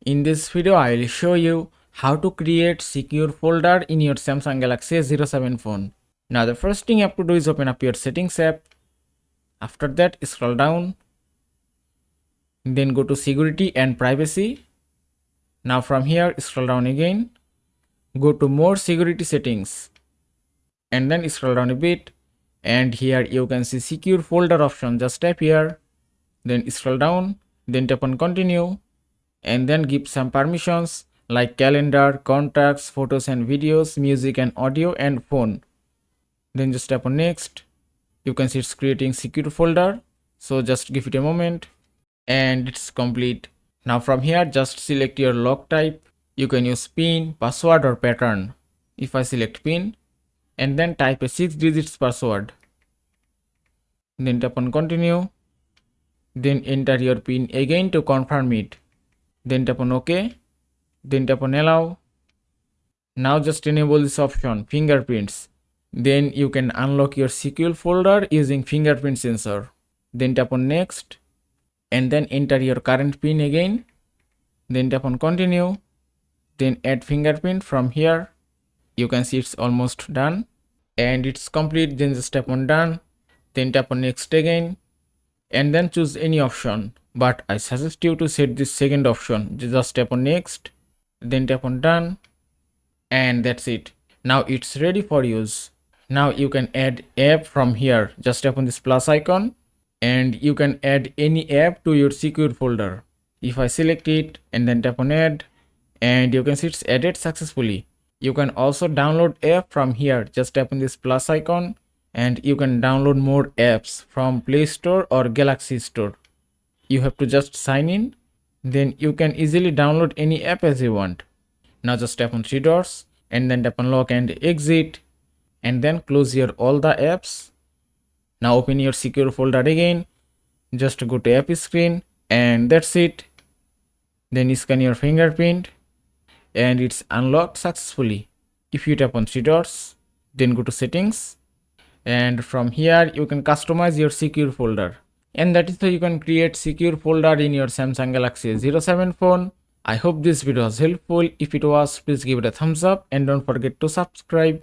In this video, I will show you how to create secure folder in your Samsung Galaxy A07 phone. Now the first thing you have to do is open up your settings app. After that, scroll down. Then go to security and privacy. Now from here, scroll down again. Go to more security settings. And then scroll down a bit. And here you can see secure folder option. Just tap here. Then scroll down. Then tap on continue. And then give some permissions like calendar, contacts, photos and videos, music and audio, and phone. Then just tap on next. You can see it's creating secure folder, so just give it a moment and it's complete. Now from here, just select your lock type. You can use pin, password or pattern. If I select pin and then type a 6 digits password, then tap on continue, then enter your pin again to confirm it. Then tap on OK, then tap on allow. Now just enable this option, fingerprints. Then you can unlock your secure folder using fingerprint sensor. Then tap on next and then enter your current pin again. Then tap on continue, then add fingerprint from here. You can see it's almost done and it's complete. Then just tap on done, then tap on next again and then choose any option. But I suggest you to set this second option. Just tap on next, then tap on done, and that's it. Now it's ready for use. Now you can add app from here. Just tap on this plus icon and you can add any app to your secure folder. If I select it and then tap on add, and you can see it's added successfully. You can also download app from here. Just tap on this plus icon and you can download more apps from Play Store or Galaxy Store. You have to just sign in, then you can easily download any app as you want. Now just tap on three dots and then tap on lock and exit, and then close here all the apps. Now open your secure folder again. Just go to app screen and that's it. Then scan your fingerprint and it's unlocked successfully. If you tap on three dots, then go to settings, and from here you can customize your secure folder. And that is how you can create secure folder in your Samsung Galaxy A07 phone. I hope this video was helpful. If it was, please give it a thumbs up and don't forget to subscribe.